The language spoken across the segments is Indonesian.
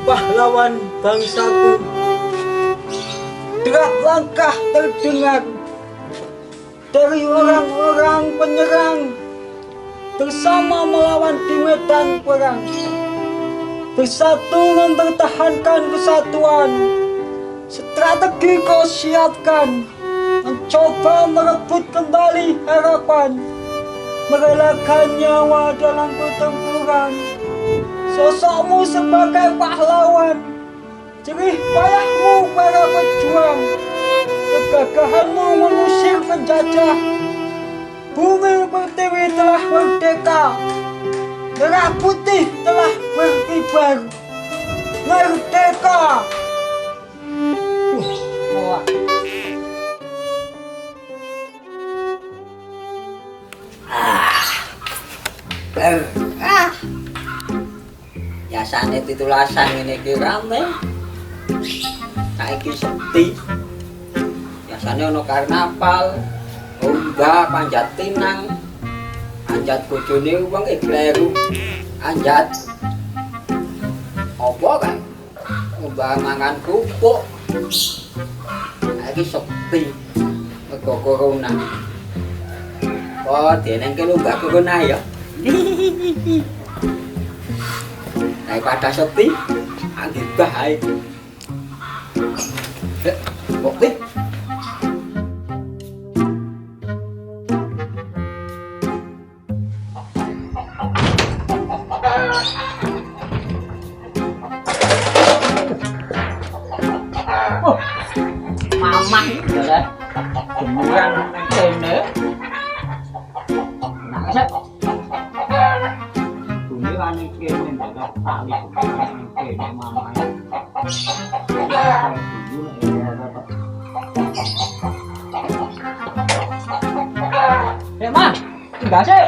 pahlawan bangsaku. Derak langkah terdengar dari orang-orang penyerang, bersama melawan di medan perang, bersatu mempertahankan kesatuan. Strategi kau siapkan, mencoba merebut kembali harapan, merelakan nyawa dalam pertempuran. Sosokmu sebagai pahlawan, jerih payahmu para pejuang, kegagahanmu mengusir penjajah. Bumi pertiwi telah merdeka, merah putih telah berkibar. Merdeka! Biasane titulasan ngene iki rame. Saiki sepi. Biasane ono karnaval, lomba panjat pinang, anjat bojone wong kleru. Anjat apa kan? Lomba mangan kerupuk. Saiki sepi. Mergo corona. Oh, denengke lomba corona ya. Daripada sepi, angin baik. Bukti. Mama, ya, jemuran kene. Nah, bumiran kene dadak tali kene mamae. Ma, enggak sih.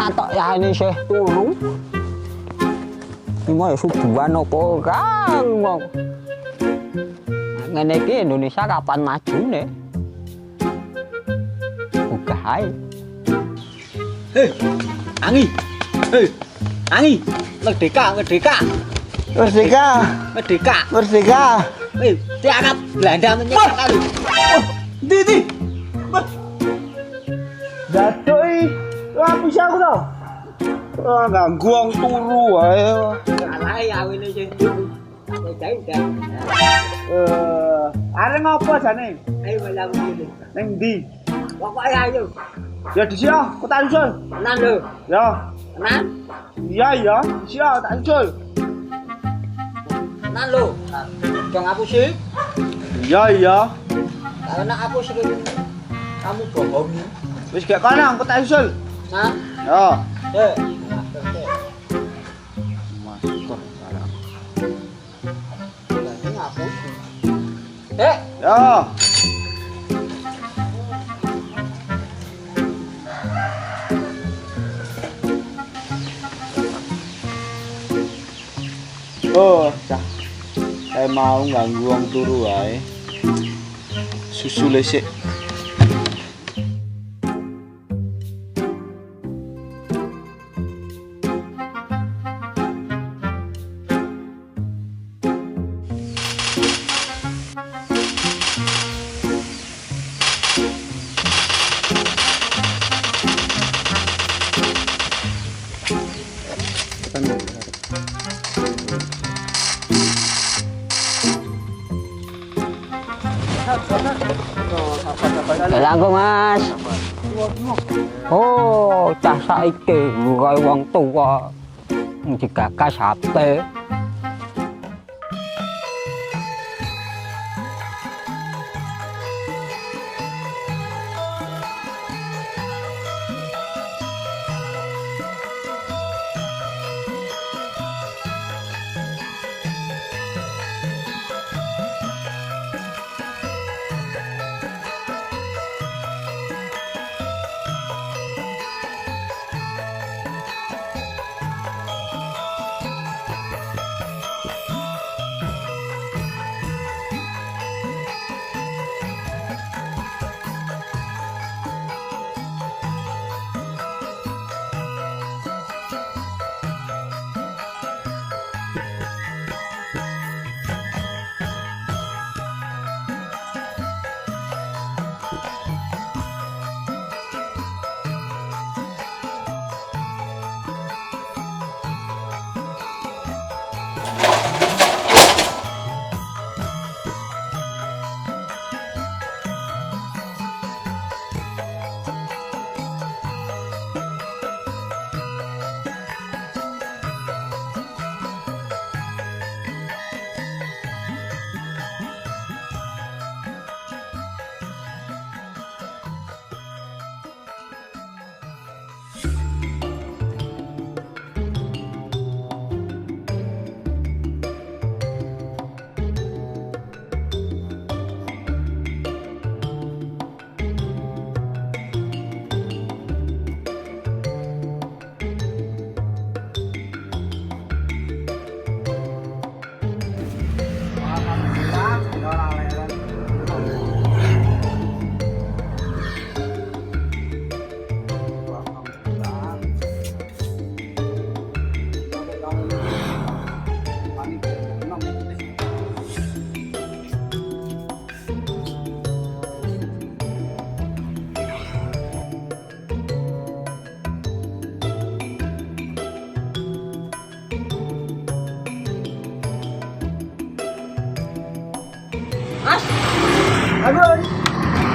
Tatok ya ini sih turu. Ini mau subuhan apa orang mau. Ngene iki Indonesia kapan majune? Buka hai. Hei, Angi. Hei, Angi. Merdeka, merdeka. Merdeka! Merdeka. Merdeka! Hei, diangkat Belanda menyerang kali. Oh, di. Dadoi. Wah, bisa aku tau. Wah, ganggu wong turu wae. Alai awene sing turu. Tak jain. Areng apa jane? Ayo malam iki. Ning ndi? Pokoke ayo. Ya di sini, aku tak usul. Tenan lho. Ya. Tenan? Iya, di sini tak usul. Tenan lho. Jangan ngapusi. Iya. Karena aku sering kamu bohongi. Wis gak kono, aku tak usul. Nah, Ya. Masker barang. Ini ngapusi. Ya. Oh, cah. Saya mau ganggu wong turu wae. Susu lesik. Langgo Mas. Oh, cah saiki kaya wong tuwa digagas HP.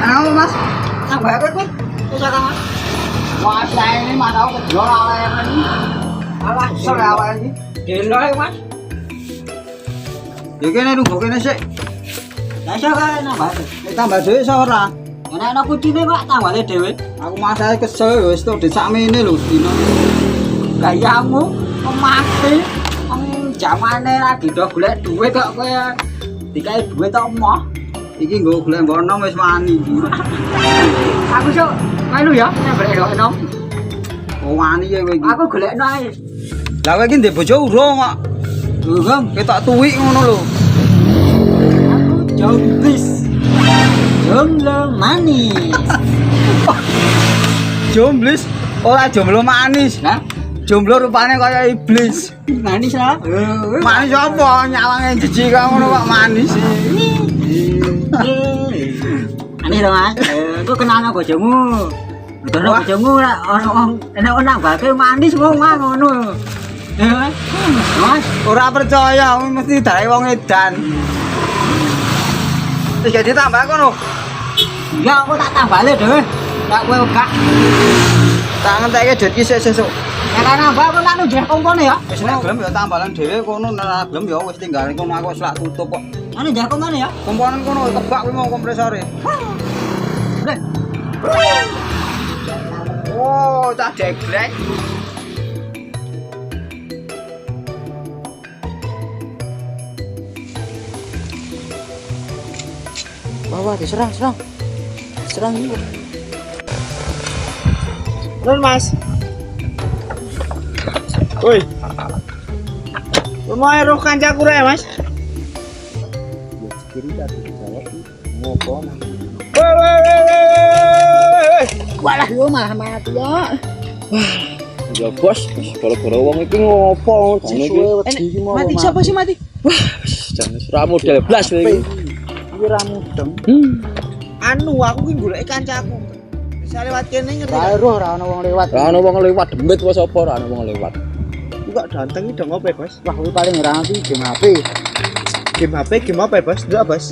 Ano Mas? Nambah apa Mas? Bisa kan Mas? Wah, saya ini mah tahu kejual apa yang ini. Alah, sore apa ini? Dino ya Mas. Ya kene nunggu kene sik. Lah iso kae nambah. Tambah dhewe iso ora? Ya nek ana kucine Pak tambale dhewe. Aku masalah kesel wis tok disakmene lho dino. Gayamu mati. Jamane lagi do golek duit kok kowe dikai duit tok moh. Iki nggo golek bonom wis wani. Aku sok melu ya nek golek enom. Oh wani ya kowe iki. Aku golekno ae. Lah kowe iki ndek bojo urung kok. Urung ketok tuwik ngono lho. Aku jomblis. Jomblo manis. Jomblis ora jomblo manis. Lah jomblo rupane kaya iblis. Manis lah. Manis apa? Nyawange jijik kok ngono kok manis. Aneh dong Mas. Aku kenal bojomu. Betul bojomu ana bake manis wong ngono. Mas, ora percaya mesti dae wong edan. Wis ditambah kono. Ya aku tak tambale dhewe. Tak kowe gak. Tak ngentekke duit iki sesuk. Ya kan nambah aku nak nunjuk kompone ya. Wis nek gelem ya tambalan dhewe kono nek gelem ya wis tinggal kono aku wis lak tutup kok. Anu njuk kompone ya. Komponen kono kebak kuwi mau kompresore. Oh, tak deglek. Bawa diserang. Serang juga. Nun Mas. Woi. Lumayan roh kancaku rek Mas. Kiri tadi jawab ngopo nang. Woi. Walah yo malah mati ya. Ya bos, gara-gara wong iki ngopo jenenge wedi mau. Mati siapa sih mati? Wah, jangan ora model blas kowe iki. Iki ra mudeng. Anu aku ki golek kancaku. Bisa lewat kene ngerti. Ora ana wong lewat. Ora ana wong lewat demit wae sapa ora ana wong lewat. Kok ganteng iki dong apa ya, Bos? Wah, kuwi paling ora ngerti game HP. Game HP, game apa ya, Bos? Dulu, Bos.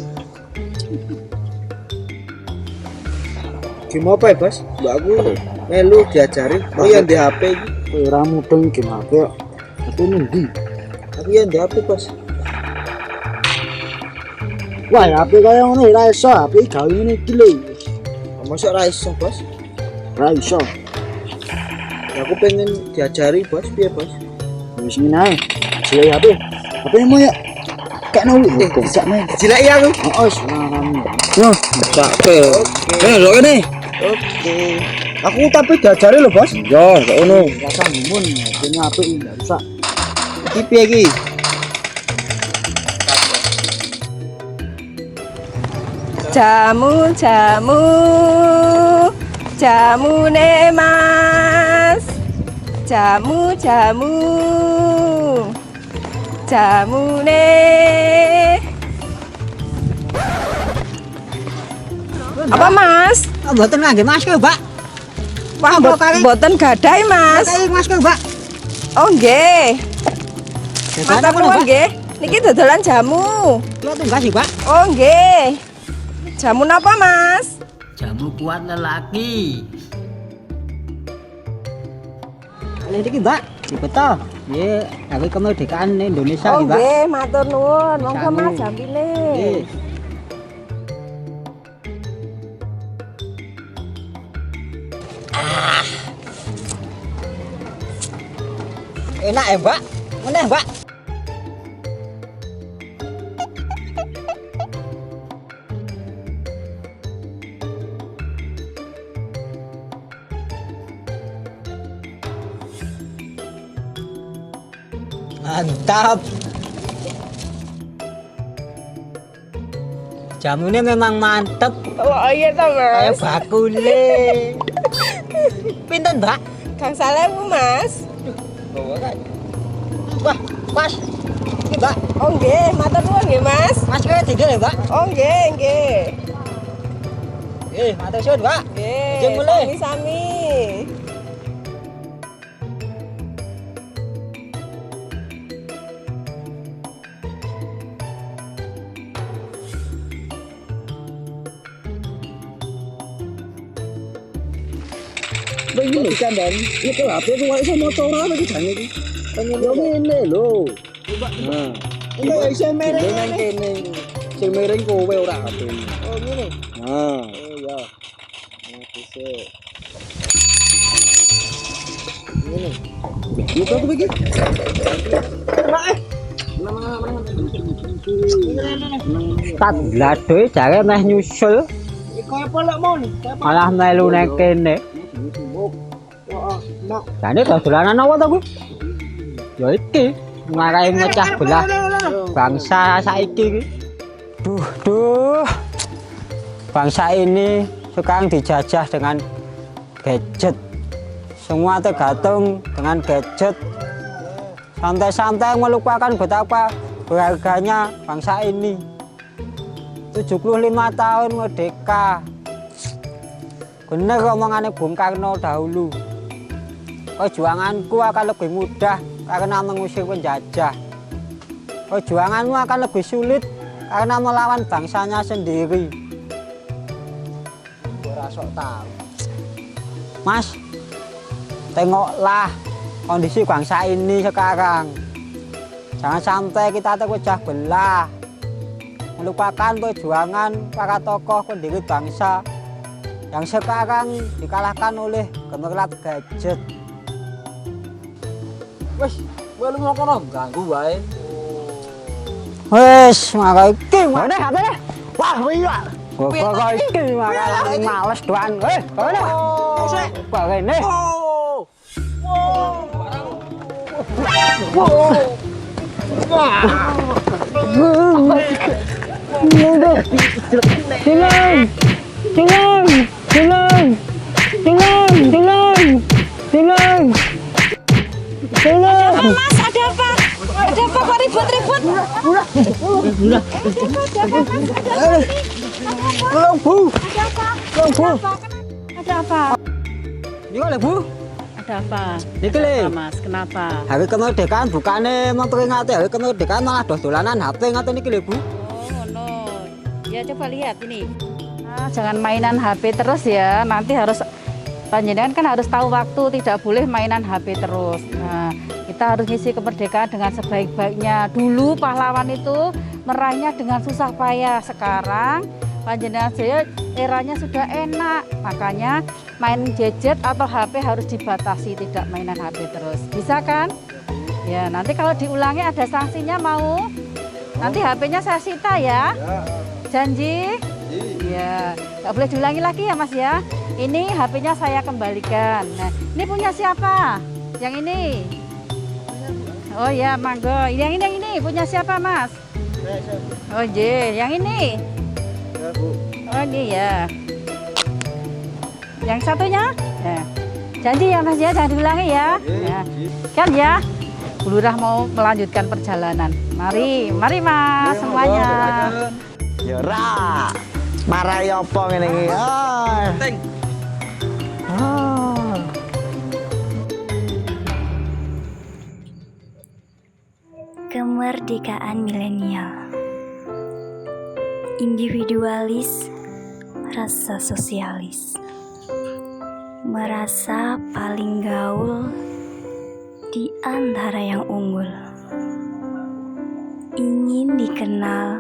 Game apa ya, Bos? Mbak aku melu diajarin. Oh yang di HP iki. Kowe ora mudeng game HP kok. Aku nundi. Aku yang di HP, Bos. Wah, HP kaya ngono ora iso, HP gawe ngene iki lho. Mosok ra iso, Bos? Ora iso. Ya, aku pengen diajari, Bos. Piye, Bos? Wis ngene ae. Jilai HP. HP mu ya. Kak nol. Bisa main. Jilai aku. Oh, kamu. Yo, sakpe. Lho kene. Oke. Aku tapi diajari lho, Bos. Yo, kok ngono. Rasa mun, ini HP enggak rusak. Iki piye iki? Jamune Mas. Jamune. Apa Mas? Mboten ngangge masker, Mbak. Wah, mboten gadai Mas. Kayak masker, Mbak. Oh nggih. Jajan Matur apa, nuwun Mbak? nggih. Niki dodolan jamu. Kula tunggah sih, Mbak. Oh nggih. Jamu napa Mas? Jamu kuat lelaki. Kali iki, Mbak. Dibeto. Nggih, gawe kemerdekaan Indonesia Oh iki, Mbak. nggih, matur nuwun. Monggo Jamu. Mas jampine. Nggih. Enak ya, Mbak? Mana, Mbak? Mantap. Jamunya memang mantep. Oh iya to Kayak Mas. bakule. Pinten, Mbak? Kang Salehmu Mas. Wah, pas. Ini, Mbak. Oh nggih, matur nuwun nggih Mas. Mas kaya tinggal ya, Mbak? Oh nggih, nggih. Matur suwun, Mbak. Nggih. Izin mulai. Sami-sami. Begini dikandani. Ini ke HP ku wae iso maca ora iki jane iki. Yo ngene lho. Nah. Enggak iso mereng nang kene. Sing mereng kowe ora HP. Oh ngene. Nah. Oh ya. Nah, bisa. Ngene. Buka aku iki. Tak gladoe jare meh nyusul. Kaya polek mon. Malah melu nang kene. Jane dolanan apa to, Bu? Ya iki, marai mecah belah bangsa saiki iki. Duh. Bangsa ini sekarang dijajah dengan gadget. Semua tergantung dengan gadget. Santai-santai melupakan betapa berharganya bangsa ini. 75 tahun merdeka. Bener omongannya Bung Karno dahulu. Perjuanganku akan lebih mudah karena mengusir penjajah. Perjuanganmu akan lebih sulit karena melawan bangsanya sendiri. Ora sok tahu. Mas, tengoklah kondisi bangsa ini sekarang. Jangan sampai kita terpecah belah, melupakan perjuangan para tokoh pendiri bangsa yang sekarang dikalahkan oleh gemerlap gadget. Wes, kowe lu mau kono ganggu wae. Wes, maka iki mana HP-ne? Wah, iya. Kok iki maka males doan. Kono. Kok ngene? Mas, ada apa? Ada apa kok ribut-ribut? Tolong, Bu. Ada apa? Ini oleh Bu. Ada apa? Niki le. Mas, kenapa? Hari kemerdekaan bukane memperingati hari kemerdekaan malah dolanan HP ngaten niki le, Bu. Oh, no. Ya coba lihat ini. Nah, jangan mainan HP terus ya. Nanti harus panjenengan kan harus tahu waktu, tidak boleh mainan HP terus. Nah, kita harus ngisi kemerdekaan dengan sebaik-baiknya. Dulu pahlawan itu meraihnya dengan susah payah. Sekarang panjenengan saya eranya sudah enak. Makanya main gadget atau HP harus dibatasi, tidak mainan HP terus. Bisa kan? Ya, nanti kalau diulangi ada sanksinya mau? Nanti HP-nya saya sita ya. Janji? Ya, nggak boleh diulangi lagi ya Mas ya. Ini HP-nya saya kembalikan. Nah, ini punya siapa? Yang ini? Oh ya, mangga. Yang ini punya siapa Mas? Oh je, yang ini? Oh ini ya. Yang satunya? Ya. Janji ya Mas ya, jangan diulangi ya. Ya. Kan ya, Bu Lurah mau melanjutkan perjalanan. Mari Mas semuanya. Ya ora. Marai apa ngene iki? Kemerdekaan milenial. Individualis, rasa sosialis. Merasa paling gaul di antara yang unggul. Ingin dikenal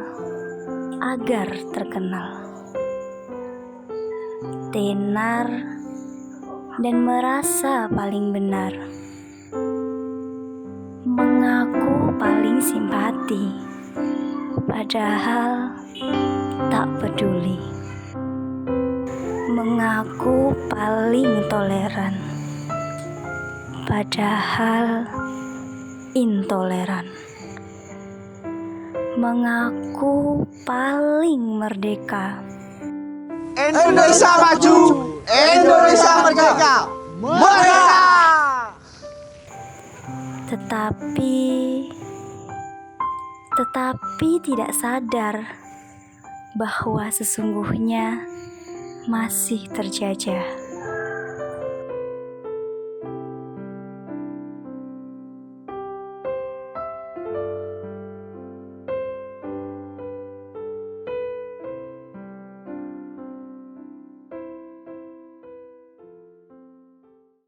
agar terkenal. Tenar dan merasa paling benar. Mengaku paling simpati, padahal tak peduli. Mengaku paling toleran, padahal intoleran. Mengaku paling merdeka, Indonesia maju, Indonesia merdeka. Merdeka. tetapi tidak sadar bahwa sesungguhnya masih terjajah.